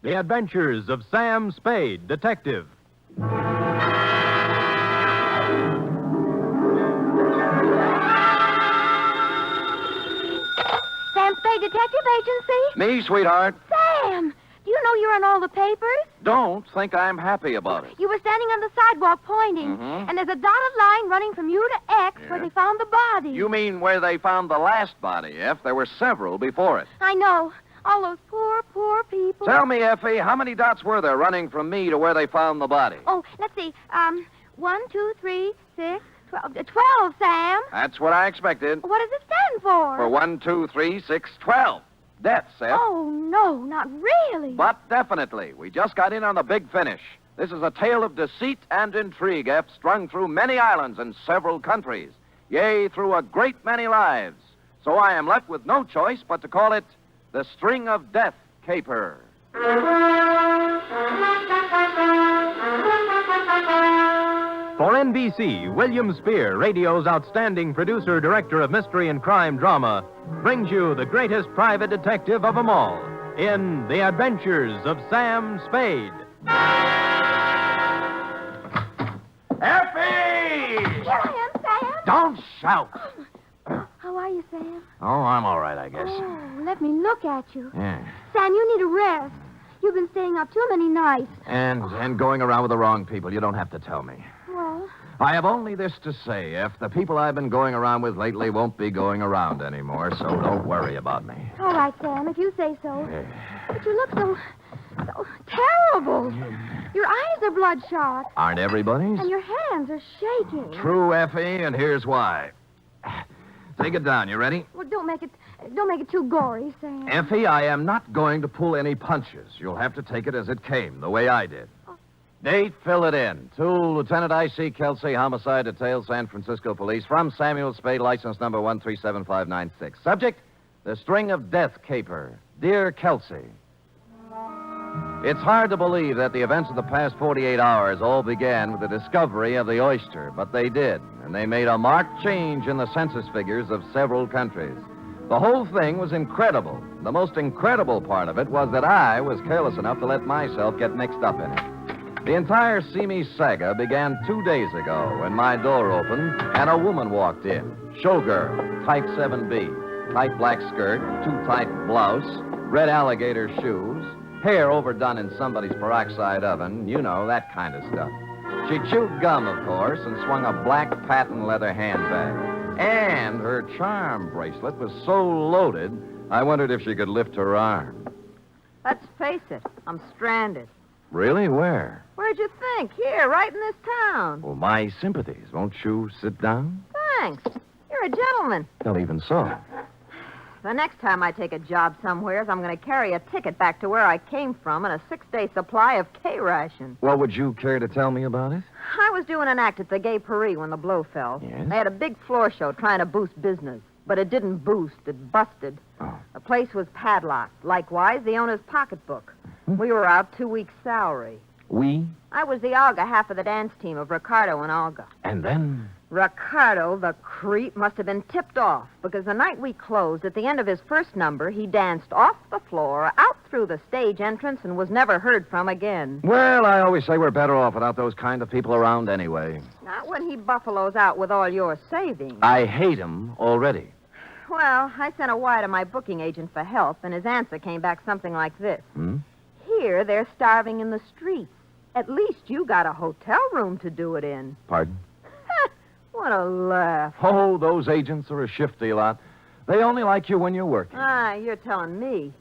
The Adventures of Sam Spade, Detective. Sam Spade Detective Agency? Me, sweetheart. Sam! Do you know you're on all the papers? Don't think I'm happy about it. You were standing on the sidewalk pointing, and there's a dotted line running from you to X where they found the body. You mean where they found the last body, F? There were several before it. I know. All those poor, poor people. Tell me, Effie, how many dots were there running from me to where they found the body? Oh, let's see. 1, 2, 3, 6, 12. 12, Sam. That's what I expected. What does it stand for? For 1, 2, 3, 6, 12. Deaths, F. Oh, no, not really. But definitely. We just got in on the big finish. This is a tale of deceit and intrigue, F, strung through many islands and several countries. Yea, through a great many lives. So I am left with no choice but to call it The String of Death Caper. For NBC, William Spier, radio's outstanding producer, director of mystery and crime drama, brings you the greatest private detective of them all in The Adventures of Sam Spade. Effie! Here I am, Sam. Don't shout. How are you, Sam? Oh, I'm all right, I guess. Oh, let me look at you. Yeah. Sam, you need a rest. You've been staying up too many nights. And going around with the wrong people. You don't have to tell me. Well, I have only this to say, F. The people I've been going around with lately won't be going around anymore, so don't worry about me. all right, Sam, if you say so. Yeah. But you look so terrible. Your eyes are bloodshot, Aren't everybody's? and your hands are shaking. True, Effie, and here's why. Take it down. You ready? Well, don't make it too gory, Sam. Effie, I am not going to pull any punches. You'll have to take it as it came, the way I did. Date, fill it in. To Lieutenant I.C. Kelsey, Homicide Detail, San Francisco Police, from Samuel Spade, license number 137596. Subject, The String of Death Caper. Dear Kelsey, it's hard to believe that the events of the past 48 hours all began with the discovery of the oyster, but they did, and they made a marked change in the census figures of several countries. The whole thing was incredible. The most incredible part of it was that I was careless enough to let myself get mixed up in it. The entire See Me saga began 2 days ago when my door opened and a woman walked in. Showgirl, type 7B, tight black skirt, too tight blouse, red alligator shoes, hair overdone in somebody's peroxide oven, you know, that kind of stuff. She chewed gum, of course, and swung a black patent leather handbag. And her charm bracelet was so loaded, I wondered if she could lift her arm. Let's face it, I'm stranded. Really? Where? Where'd you think? Here, right in this town. Well, my sympathies. Won't you sit down? Thanks. You're a gentleman. Well, even so. The next time I take a job somewheres, I'm going to carry a ticket back to where I came from and a 6-day supply of K-ration. Well, would you care to tell me about it? I was doing an act at the Gay Paris when the blow fell. Yes? They had a big floor show trying to boost business, but it didn't boost. It busted. Oh. The place was padlocked. Likewise, the owner's pocketbook. We were out 2 weeks' salary. We? I was the Olga half of the dance team of Ricardo and Olga. And then? Ricardo, the creep, must have been tipped off because the night we closed, at the end of his first number, he danced off the floor, out through the stage entrance, and was never heard from again. Well, I always say we're better off without those kind of people around anyway. Not when he buffaloes out with all your savings. I hate him already. Well, I sent a wire to my booking agent for help, and his answer came back something like this. Here, they're starving in the streets. At least you got a hotel room to do it in. Pardon? What a laugh. Oh, those agents are a shifty lot. They only like you when you're working. Ah, you're telling me.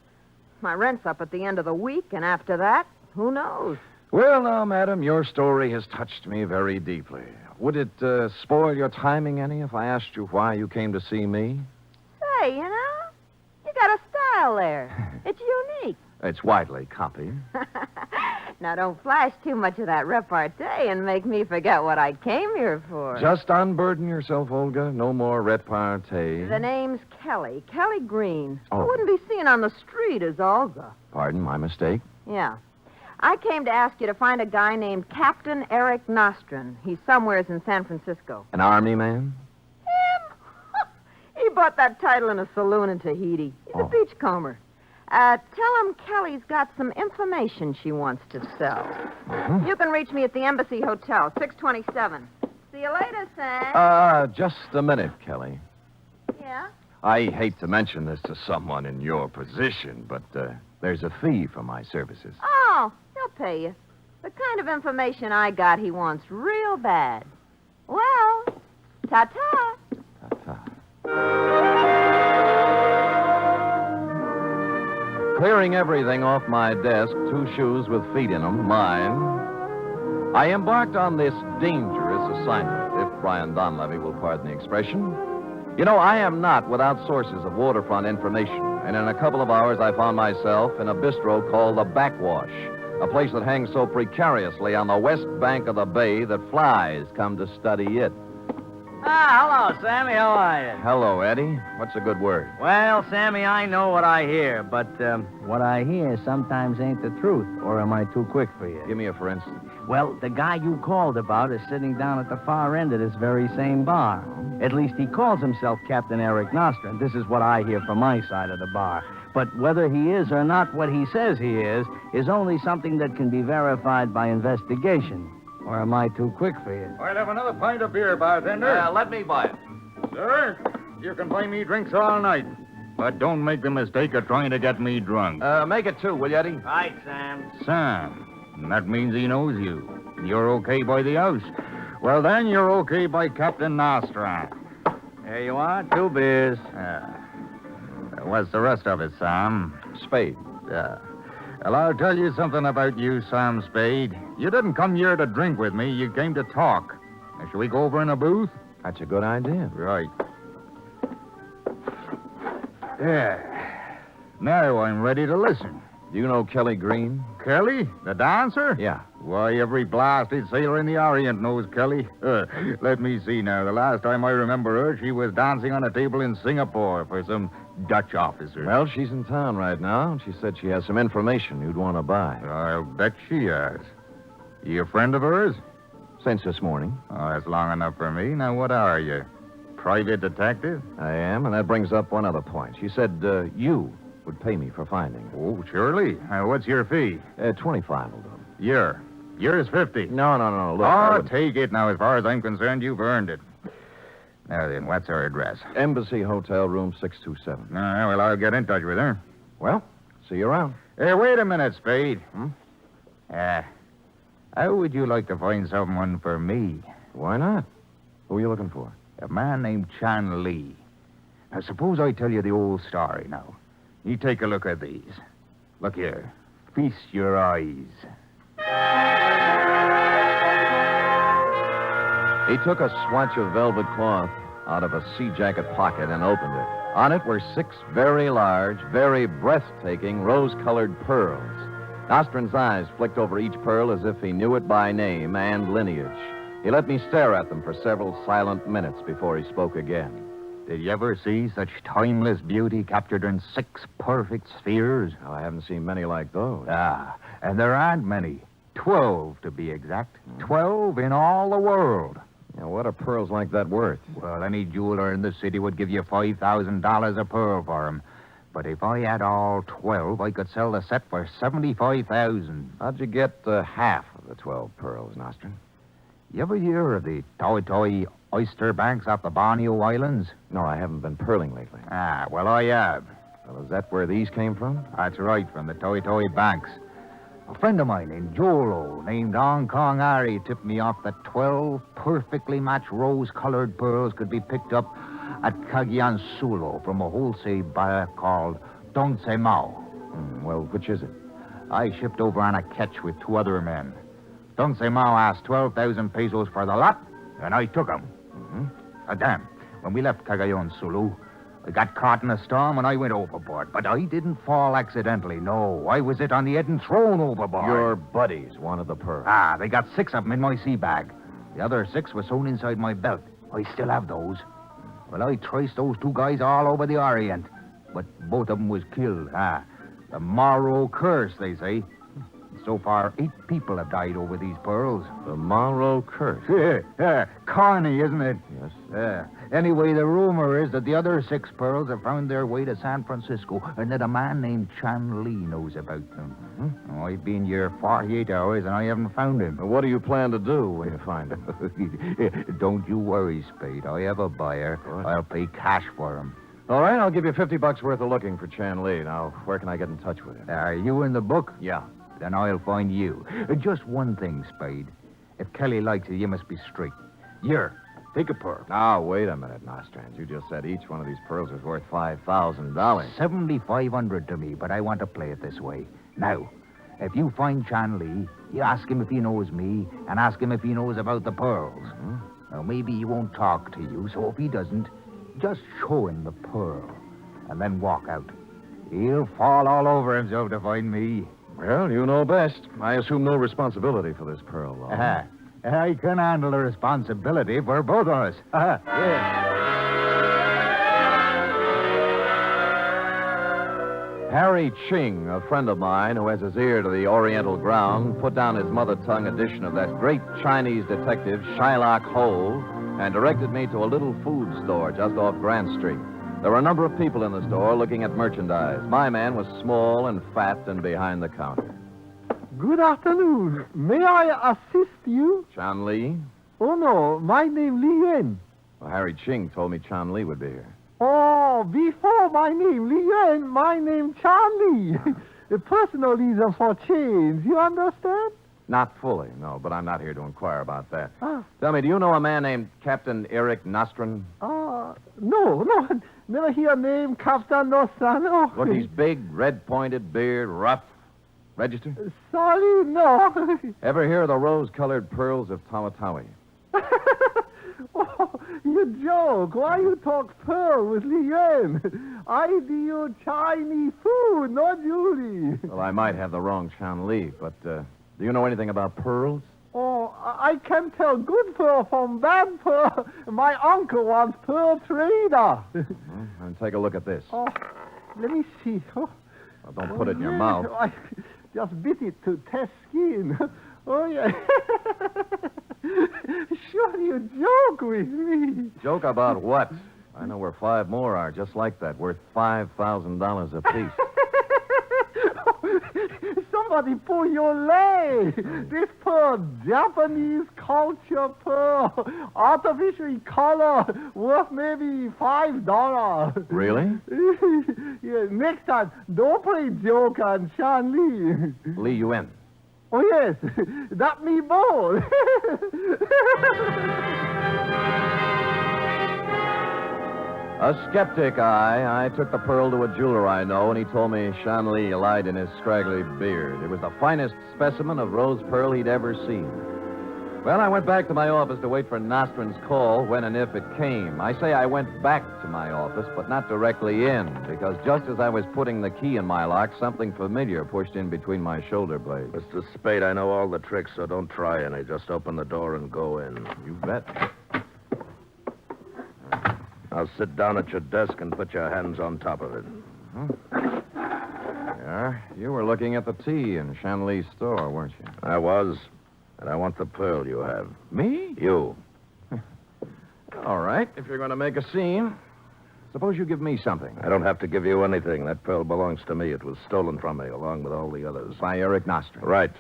My rent's up at the end of the week, and after that, who knows? Well, now, madam, your story has touched me very deeply. Would it spoil your timing any if I asked you why you came to see me? Say, you know, you got a style there. It's unique. It's widely copied. Now, don't flash too much of that repartee and make me forget what I came here for. Just unburden yourself, Olga. No more repartee. The name's Kelly. Kelly Green. Oh. I wouldn't be seen on the street as Olga. Pardon, my mistake. Yeah. I came to ask you to find a guy named Captain Eric Nostrin. He's somewheres in San Francisco. An army man? Him? He bought that title in a saloon in Tahiti. He's a beachcomber. Tell him Kelly's got some information she wants to sell. Mm-hmm. You can reach me at the Embassy Hotel, 627. See you later, Sam. Just a minute, Kelly. Yeah? I hate to mention this to someone in your position, but there's a fee for my services. Oh, he'll pay you. The kind of information I got he wants real bad. Well, ta-ta. Ta-ta. Clearing everything off my desk, 2 shoes with feet in them, mine, I embarked on this dangerous assignment, if Brian Donlevy will pardon the expression. You know, I am not without sources of waterfront information, and in a couple of hours I found myself in a bistro called the Backwash, a place that hangs so precariously on the west bank of the bay that flies come to study it. Hello, Sammy. How are you? Hello, Eddie. What's a good word? Well, Sammy, I know what I hear, but what I hear sometimes ain't the truth, or am I too quick for you? Give me a for instance. Well, the guy you called about is sitting down at the far end of this very same bar. At least he calls himself Captain Eric Nostra, and this is what I hear from my side of the bar. But whether he is or not what he says he is only something that can be verified by investigation. Or am I too quick for you? I'll have another pint of beer, bartender. Let me buy it. Sir, you can buy me drinks all night. But don't make the mistake of trying to get me drunk. Make it 2, will you, Eddie? Right, Sam. Sam, that means he knows you. You're okay by the house. Well, then you're okay by Captain Nostra. There you are, 2 beers. What's the rest of it, Sam? Spade. Well, I'll tell you something about you, Sam Spade. You didn't come here to drink with me. You came to talk. Now, shall we go over in a booth? That's a good idea. Right. Yeah. Now I'm ready to listen. Do you know Kelly Green? Kelly, the dancer? Yeah. Why, every blasted sailor in the Orient knows Kelly. Let me see now. The last time I remember her, she was dancing on a table in Singapore for some Dutch officer. Well, she's in town right now, and she said she has some information you'd want to buy. I'll bet she has. You a friend of hers? Since this morning. Oh, that's long enough for me. Now, what are you? Private detective? I am, and that brings up one other point. She said you would pay me for finding her. Oh, surely. What's your fee? 25 will do. Yours 50. No. Look, I Oh, would- take it now. As far as I'm concerned, you've earned it. Now then, what's her address? Embassy Hotel, room 627. Well, I'll get in touch with her. Well, see you around. Hey, wait a minute, Spade. How would you like to find someone for me? Why not? Who are you looking for? A man named Chan Lee. Now, suppose I tell you the old story now. You take a look at these. Look here. Feast your eyes. He took a swatch of velvet cloth out of a sea jacket pocket and opened it. On it were 6 very large, very breathtaking, rose-colored pearls. Nostran's eyes flicked over each pearl as if he knew it by name and lineage. He let me stare at them for several silent minutes before he spoke again. Did you ever see such timeless beauty captured in 6 perfect spheres? Oh, I haven't seen many like those. And there aren't many. 12, to be exact. 12 in all the world. Now, what are pearls like that worth? Well, any jeweler in the city would give you $5,000 a pearl for 'em. But if I had all 12, I could sell the set for $75,000. How'd you get half of the 12 pearls, Nostran? You ever hear of the Toi oyster banks off the Borneo Islands? No, I haven't been pearling lately. Well, I have. Well, is that where these came from? That's right, from the Toi banks. A friend of mine in Jolo named Hong Kong Harry tipped me off that 12 perfectly matched rose-colored pearls could be picked up at Cagayan Sulo from a wholesale buyer called Dunne. Well, which is it? I shipped over on a ketch with 2 other men. Dunne asked 12,000 pesos for the lot, and I took 'em. Damn, when we left Cagayan Sulu, I got caught in a storm and I went overboard. But I didn't fall accidentally, no. I was hit on the head and thrown overboard. Your buddies wanted the pearls. They got 6 of them in my sea bag. The other 6 were sewn inside my belt. I still have those. Well, I traced those 2 guys all over the Orient, but both of them was killed. The Morrow curse, they say. So far, 8 people have died over these pearls. The Morrow curse. Corny, isn't it? Yes. Anyway, the rumor is that the other 6 pearls have found their way to San Francisco and that a man named Chan Lee knows about them. Oh, I've been here 48 hours and I haven't found him. Well, what do you plan to do when you find him? Don't you worry, Spade. I have a buyer. What? I'll pay cash for him. All right, I'll give you $50 worth of looking for Chan Lee. Now, where can I get in touch with him? Are you in the book? Yeah. Then I'll find you. Just one thing, Spade. If Kelly likes it, you must be straight. Here, take a pearl. Now, wait a minute, Nostrand. You just said each one of these pearls was worth $5,000. $7,500 to me, but I want to play it this way. Now, if you find Chan Lee, you ask him if he knows me, and ask him if he knows about the pearls. Now, maybe he won't talk to you, so if he doesn't, just show him the pearl, and then walk out. He'll fall all over himself to find me. Well, you know best. I assume no responsibility for this pearl, though. I can handle the responsibility for both of us. Yeah. Harry Ching, a friend of mine who has his ear to the Oriental ground, put down his mother tongue edition of that great Chinese detective, Shylock Ho, and directed me to a little food store just off Grant Street. There were a number of people in the store looking at merchandise. My man was small and fat and behind the counter. Good afternoon. May I assist you? Chan Lee? Oh, no. My name Lurene. Well, Harry Ching told me Chan Lee would be here. Oh, before my name Lurene, my name Charlie. A personal reason for change. You understand? Not fully, no, but I'm not here to inquire about that. Ah. Tell me, do you know a man named Captain Eric Nostrand? No. Never hear name Captain Nostano. Look, he's big, red-pointed beard, rough. Register? Sorry, no. Ever hear of the rose-colored pearls of Tawatawi? Oh, you joke. Why you talk pearl with Lien? I deal Chinese food, not jewelry. Well, I might have the wrong Chan Lee, but do you know anything about pearls? Oh, I can tell good pearl from bad pearl. My uncle was pearl trader. And take a look at this. Oh, let me see. Oh, Well, don't put it in your mouth. I just bit it to test skin. Oh, yeah. Sure you joke with me. Joke about what? I know where 5 more are just like that, worth $5,000 apiece. Somebody pull your leg. This pearl, Japanese culture pearl, artificially colored, worth maybe $5. Really? Yeah, next time, don't play joke on Chan Lee. Lee Yuen. Oh, yes, that me bold. A skeptic, I took the pearl to a jeweler I know, and he told me Chan Lee lied in his scraggly beard. It was the finest specimen of rose pearl he'd ever seen. Well, I went back to my office to wait for Nostrand's call when and if it came. I say I went back to my office, but not directly in, because just as I was putting the key in my lock, something familiar pushed in between my shoulder blades. Mr. Spade, I know all the tricks, so don't try any. Just open the door and go in. You bet. Now sit down at your desk and put your hands on top of it. Yeah, you were looking at the tea in Chan Lee's store, weren't you? I was, and I want the pearl you have. Me? You. All right, if you're going to make a scene, suppose you give me something. I don't have to give you anything. That pearl belongs to me. It was stolen from me, along with all the others. By Eric Nostrand. Right.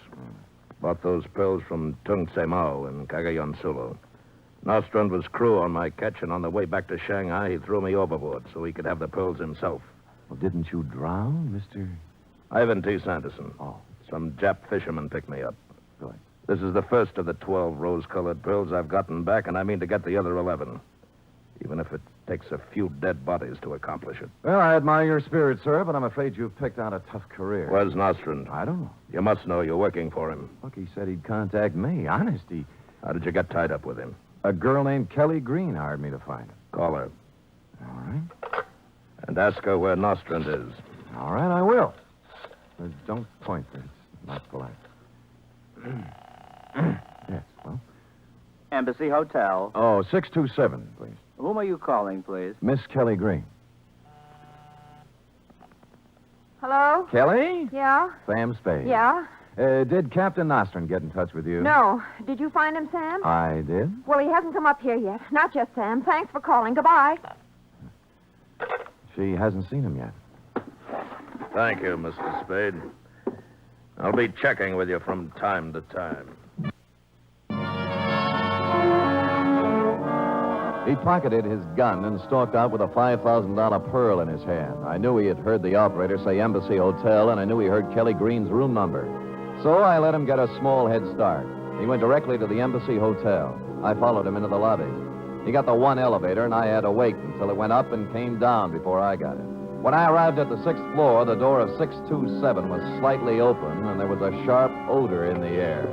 Bought those pearls from Tung Tse Mao in Cagayan Sulu. Nostrand was crew on my catch, and on the way back to Shanghai, he threw me overboard so he could have the pearls himself. Well, didn't you drown, Mr. Ivan T. Sanderson. Oh. Some Jap fisherman picked me up. Good. This is the first of the 12 rose-colored pearls I've gotten back, and I mean to get the other 11. Even if it takes a few dead bodies to accomplish it. Well, I admire your spirit, sir, but I'm afraid you've picked out a tough career. Where's Nostrand? I don't know. You must know you're working for him. Look, he said he'd contact me. Honest, How did you get tied up with him? A girl named Kelly Green hired me to find him. Call her. All right. And ask her where Nostrand is. All right, I will. Don't point. It's not polite. Yes, well? Embassy Hotel. Oh, 627, please. Whom are you calling, please? Miss Kelly Green. Hello? Kelly? Yeah? Sam Spade. Yeah? Did Captain Nostrand get in touch with you? No. Did you find him, Sam? I did. Well, he hasn't come up here yet. Not just Sam. Thanks for calling. Goodbye. She hasn't seen him yet. Thank you, Mr. Spade. I'll be checking with you from time to time. He pocketed his gun and stalked out with a $5,000 pearl in his hand. I knew he had heard the operator say Embassy Hotel, and I knew he heard Kelly Green's room number. So I let him get a small head start. He went directly to the Embassy Hotel. I followed him into the lobby. He got the one elevator, and I had to wait until it went up and came down before I got it. When I arrived at the 6th floor, the door of 627 was slightly open, and there was a sharp odor in the air.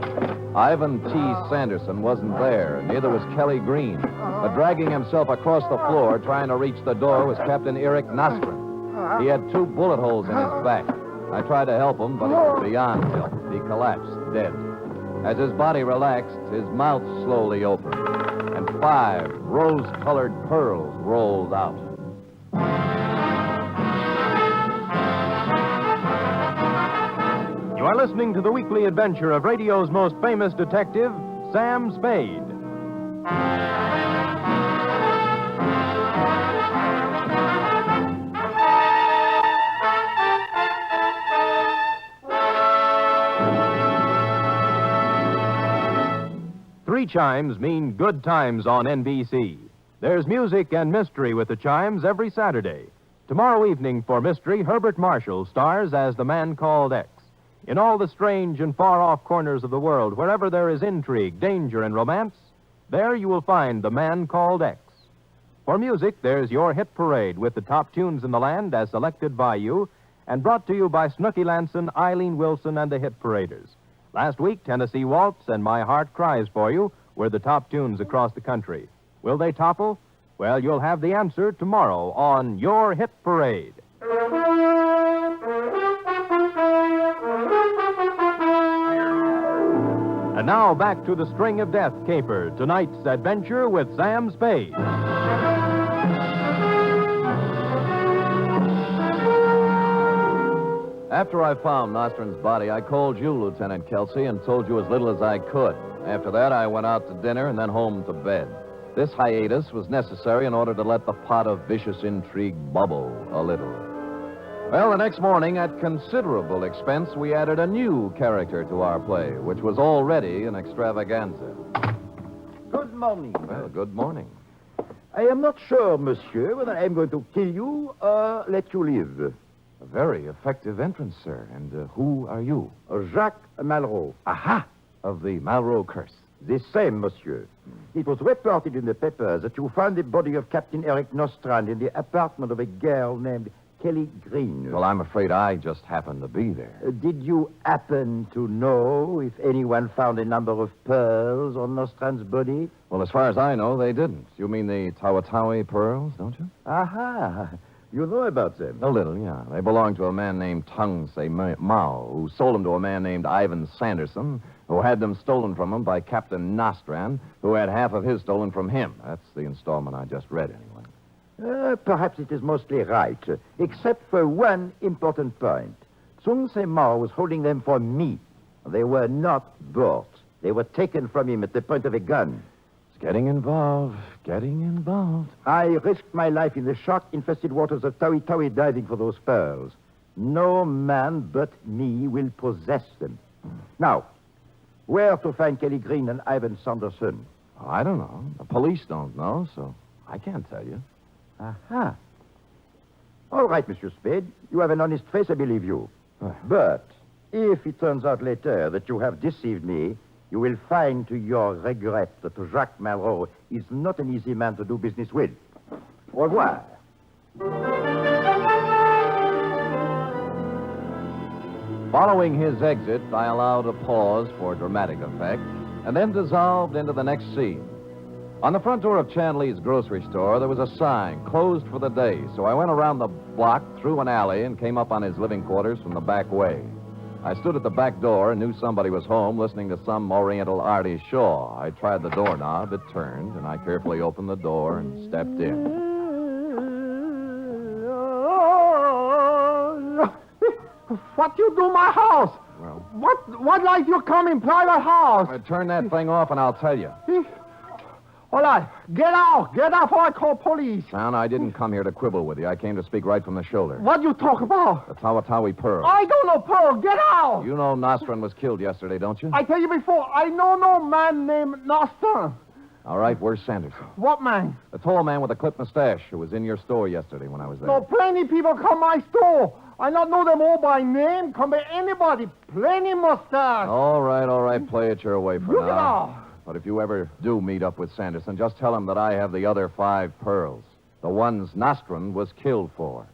Ivan T. Sanderson wasn't there, and neither was Kelly Green. But dragging himself across the floor, trying to reach the door, was Captain Eric Nostrand. He had 2 bullet holes in his back. I tried to help him, but he was beyond help. He collapsed, dead. As his body relaxed, his mouth slowly opened, and 5 rose-colored pearls rolled out. You are listening to the weekly adventure of radio's most famous detective, Sam Spade. Three chimes mean good times on NBC. There's music and mystery with the chimes every Saturday. Tomorrow evening for mystery, Herbert Marshall stars as the man called X. In all the strange and far-off corners of the world, wherever there is intrigue, danger, and romance, there you will find the man called X. For music, there's your hit parade with the top tunes in the land as selected by you and brought to you by Snooky Lanson, Eileen Wilson, and the Hit Paraders. Last week, Tennessee Waltz and My Heart Cries For You were the top tunes across the country. Will they topple? Well, you'll have the answer tomorrow on Your Hit Parade. And now back to the String of Death caper, tonight's adventure with Sam Spade. After I found Nostrand's body, I called you, Lieutenant Kelsey, and told you as little as I could. After that, I went out to dinner and then home to bed. This hiatus was necessary in order to let the pot of vicious intrigue bubble a little. Well, the next morning, at considerable expense, we added a new character to our play, which was already an extravaganza. Good morning. Well, good morning. I am not sure, monsieur, whether I am going to kill you or let you live. A very effective entrance, sir. And who are you? Jacques Malraux. Aha! Of the Malraux curse. The same, monsieur. It was reported in the papers that you found the body of Captain Eric Nostrand in the apartment of a girl named Kelly Green. Well, I'm afraid I just happened to be there. Did you happen to know if anyone found a number of pearls on Nostrand's body? Well, as far as I know, they didn't. You mean the Tawatawi pearls, don't you? Aha. You know about them? A little, yeah. They belonged to a man named Tung Se Mao, who sold them to a man named Ivan Sanderson, who had them stolen from him by Captain Nostrand, who had half of his stolen from him. That's the installment I just read, anyway. Perhaps it is mostly right, except for one important point. Tung Se Mao was holding them for me. They were not bought. They were taken from him at the point of a gun. It's getting involved. I risked my life in the shark-infested waters of Tawi Tawi diving for those pearls. No man but me will possess them. Now, where to find Kelly Green and Ivan Sanderson? Oh, I don't know. The police don't know, so I can't tell you. Aha. All right, Monsieur Spade. You have an honest face, I believe you. But if it turns out later that you have deceived me, you will find to your regret that Jacques Malraux is not an easy man to do business with. Au revoir. Following his exit, I allowed a pause for dramatic effect, and then dissolved into the next scene. On the front door of Chan Lee's grocery store, there was a sign, closed for the day, so I went around the block, through an alley, and came up on his living quarters from the back way. I stood at the back door and knew somebody was home listening to some Oriental arty shaw. I tried the doorknob, it turned, and I carefully opened the door and stepped in. What you do my house? Well, What like you come in private house? Turn that thing off and I'll tell you. All right, get out or I call police. Son, I didn't come here to quibble with you. I came to speak right from the shoulder. What you talk about? The Tawatawi Pearl. I don't know, Pearl. Get out. You know Nostrum was killed yesterday, don't you? I tell you before, I know no man named Nostrum. All right, where's Sanderson? What man? The tall man with the clipped mustache who was in your store yesterday when I was there. No, plenty people come my store. I not know them all by name. Come by anybody. Plenty mustache. All right. Play it your way for You now. get out. But if you ever do meet up with Sanderson, just tell him that I have the other 5 pearls. The ones Nostrum was killed for.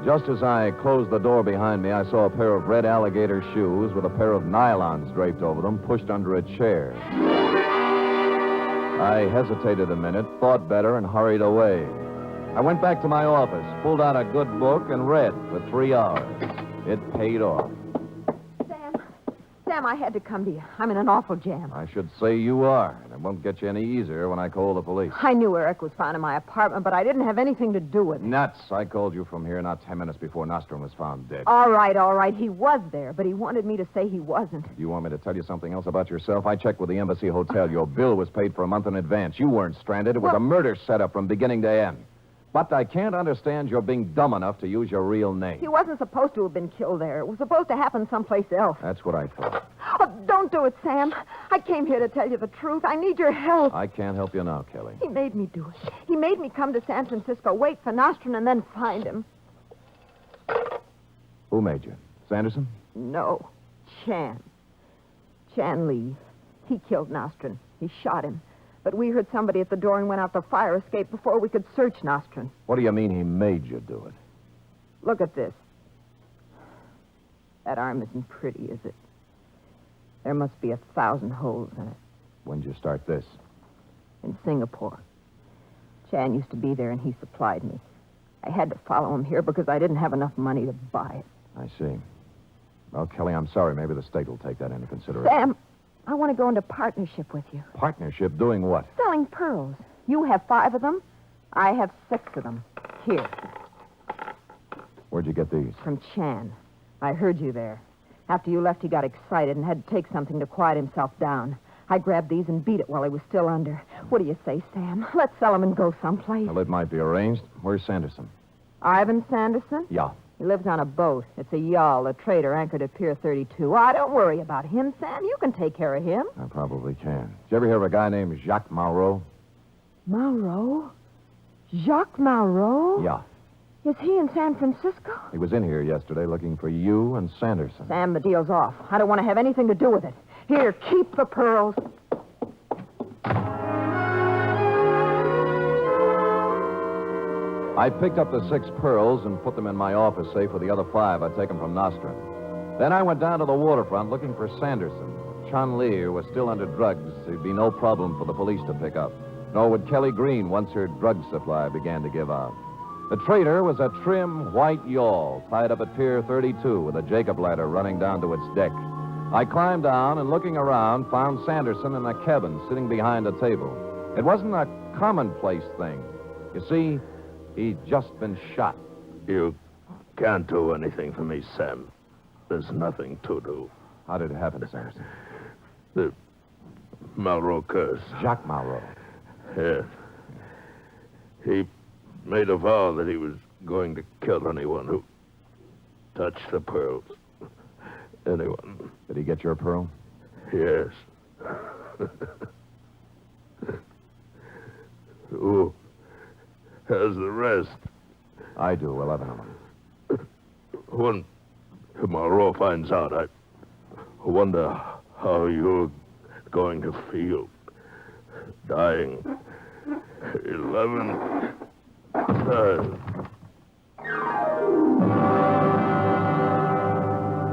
Just as I closed the door behind me, I saw a pair of red alligator shoes with a pair of nylons draped over them pushed under a chair. I hesitated a minute, thought better, and hurried away. I went back to my office, pulled out a good book, and read for 3 hours. It paid off. Sam, I had to come to you. I'm in an awful jam. I should say you are, and it won't get you any easier when I call the police. I knew Eric was found in my apartment, but I didn't have anything to do with it. Nuts. I called you from here not 10 minutes before Nostrum was found dead. All right. He was there, but he wanted me to say he wasn't. Do you want me to tell you something else about yourself? I checked with the Embassy Hotel. Your bill was paid for a month in advance. You weren't stranded. It was a murder setup from beginning to end. But I can't understand your being dumb enough to use your real name. He wasn't supposed to have been killed there. It was supposed to happen someplace else. That's what I thought. Oh, don't do it, Sam. I came here to tell you the truth. I need your help. I can't help you now, Kelly. He made me do it. He made me come to San Francisco, wait for Nostrum, and then find him. Who made you? Sanderson? No. Chan Lee. He killed Nostrum. He shot him. But we heard somebody at the door and went out the fire escape before we could search Nostrum. What do you mean he made you do it? Look at this. That arm isn't pretty, is it? There must be 1,000 holes in it. When'd you start this? In Singapore. Chan used to be there, and he supplied me. I had to follow him here because I didn't have enough money to buy it. I see. Well, Kelly, I'm sorry. Maybe the state will take that into consideration. Sam, I want to go into partnership with you. Partnership? Doing what? Selling pearls. You have 5 of them. I have 6 of them. Here. Where'd you get these? From Chan. I heard you there. After you left, he got excited and had to take something to quiet himself down. I grabbed these and beat it while he was still under. What do you say, Sam? Let's sell them and go someplace. Well, it might be arranged. Where's Sanderson? Ivan Sanderson? Yeah. He lives on a boat. It's a yawl, a trader anchored at Pier 32. Ah, don't worry about him, Sam. You can take care of him. I probably can. Did you ever hear of a guy named Jacques Malraux? Malraux? Jacques Malraux? Yeah. Is he in San Francisco? He was in here yesterday looking for you and Sanderson. Sam, the deal's off. I don't want to have anything to do with it. Here, keep the pearls. I picked up the 6 pearls and put them in my office safe with the other 5 I'd taken from Nostrum. Then I went down to the waterfront looking for Sanderson. Chun Li was still under drugs. There'd be no problem for the police to pick up. Nor would Kelly Green once her drug supply began to give out. The trader was a trim white yawl tied up at Pier 32 with a Jacob ladder running down to its deck. I climbed down and, looking around, found Sanderson in a cabin sitting behind a table. It wasn't a commonplace thing. You see, he'd just been shot. You can't do anything for me, Sam. There's nothing to do. How did it happen, Sanderson? The Malraux curse. Jacques Malraux. Yes. He made a vow that he was going to kill anyone who touched the pearls. Anyone. Did he get your pearl? Yes. Who has the rest? I do, 11 of them. When Malraux finds out, I wonder how you're going to feel. Dying. 11 times.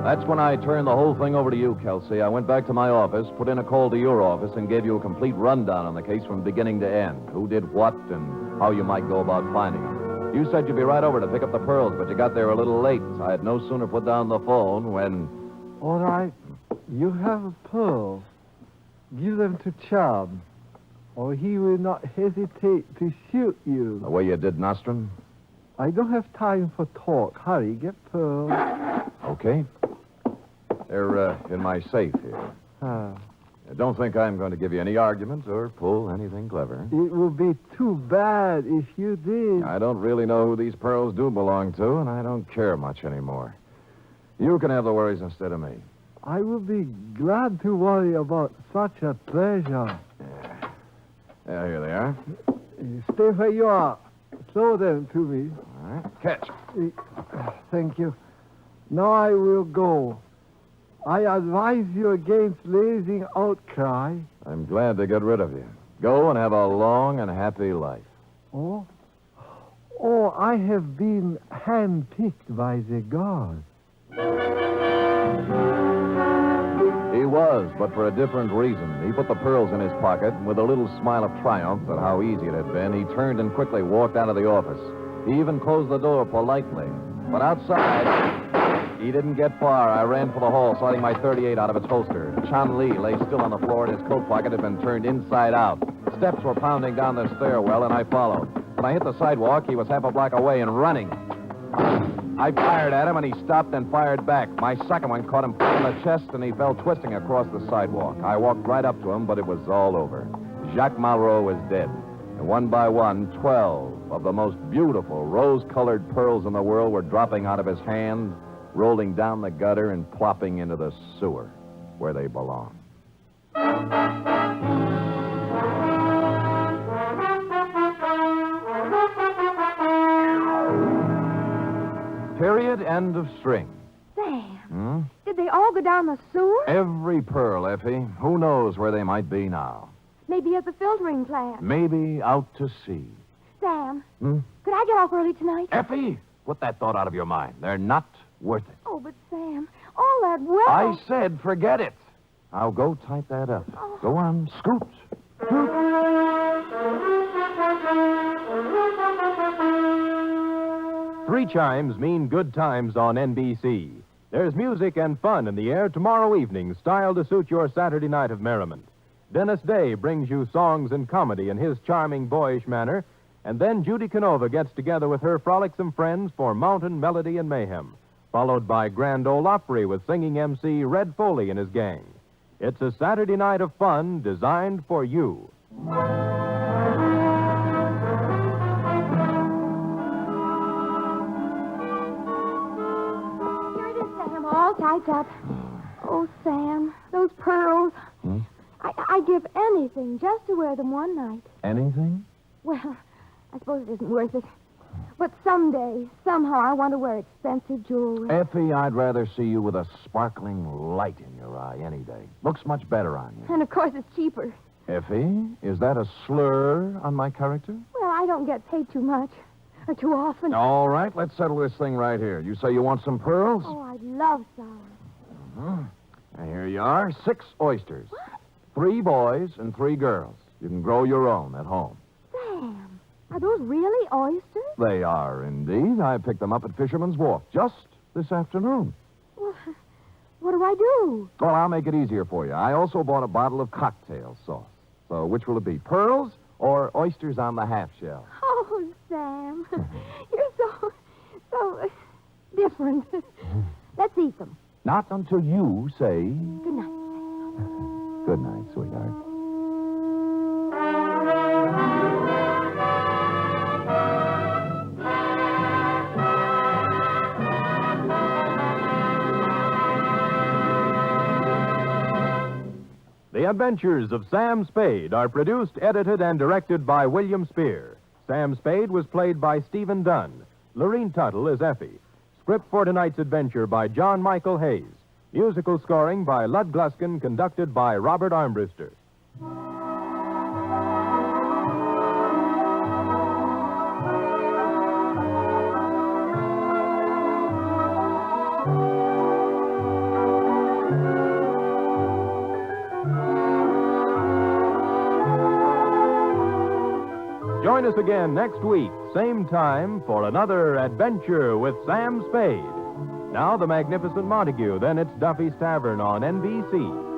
That's when I turned the whole thing over to you, Kelsey. I went back to my office, put in a call to your office, and gave you a complete rundown on the case from beginning to end. Who did what and how you might go about finding them. You said you'd be right over to pick up the pearls, but you got there a little late. I had no sooner put down the phone when... All right. You have a pearl. Give them to Chubb, or he will not hesitate to shoot you. The way you did Nostrum? I don't have time for talk. Hurry, get pearls. Okay. They're in my safe here. Don't think I'm going to give you any argument or pull anything clever. It would be too bad if you did. I don't really know who these pearls do belong to, and I don't care much anymore. You can have the worries instead of me. I will be glad to worry about such a pleasure. Yeah, here they are. Stay where you are. Throw them to me. All right. Catch. Thank you. Now I will go. I advise you against raising outcry. I'm glad to get rid of you. Go and have a long and happy life. Oh? Oh, I have been handpicked by the gods. He was, but for a different reason. He put the pearls in his pocket, and with a little smile of triumph at how easy it had been, he turned and quickly walked out of the office. He even closed the door politely. But outside, he didn't get far. I ran for the hall, sliding my .38 out of its holster. Chan Li lay still on the floor, and his coat pocket had been turned inside out. Steps were pounding down the stairwell, and I followed. When I hit the sidewalk, he was half a block away and running. I fired at him, and he stopped and fired back. My second one caught him full in the chest, and he fell twisting across the sidewalk. I walked right up to him, but it was all over. Jacques Malraux was dead. And one by one, 12 of the most beautiful rose-colored pearls in the world were dropping out of his hand, rolling down the gutter, and plopping into the sewer, where they belong. Period, end of string. Sam, did they all go down the sewer? Every pearl, Effie. Who knows where they might be now? Maybe at the filtering plant. Maybe out to sea. Sam, could I get off early tonight? Effie, put that thought out of your mind. They're not worth it. Oh, but Sam, all that wealth. I said forget it. Now go type that up. Oh. Go on, scoot. Three chimes mean good times on NBC. There's music and fun in the air tomorrow evening, styled to suit your Saturday night of merriment. Dennis Day brings you songs and comedy in his charming, boyish manner, and then Judy Canova gets together with her frolicsome friends for Mountain Melody and Mayhem, followed by Grand Ole Opry with singing MC Red Foley and his gang. It's a Saturday night of fun designed for you. Here it is, Sam, all typed up. Oh, Sam, those pearls. I'd give anything just to wear them one night. Anything? Well, I suppose it isn't worth it. But someday, somehow, I want to wear expensive jewelry. Effie, I'd rather see you with a sparkling light in your eye any day. Looks much better on you. And, of course, it's cheaper. Effie, is that a slur on my character? Well, I don't get paid too much. Or too often. All right, let's settle this thing right here. You say you want some pearls? Oh, I'd love some. And here you are, 6 oysters. What? 3 boys and 3 girls. You can grow your own at home. Sam, are those really oysters? They are, indeed. I picked them up at Fisherman's Wharf just this afternoon. Well, what do I do? Well, I'll make it easier for you. I also bought a bottle of cocktail sauce. So which will it be, pearls or oysters on the half shell? Oh, Sam, you're so different. Let's eat them. Not until you say... Good night. Good night, sweetheart. The Adventures of Sam Spade are produced, edited, and directed by William Spier. Sam Spade was played by Stephen Dunne. Lurene Tuttle is Effie. Script for tonight's adventure by John Michael Hayes. Musical scoring by Lud Gluskin, conducted by Robert Armbruster. Join us again next week, same time, for another Adventure with Sam Spade. Now the Magnificent Montague, then it's Duffy's Tavern on NBC.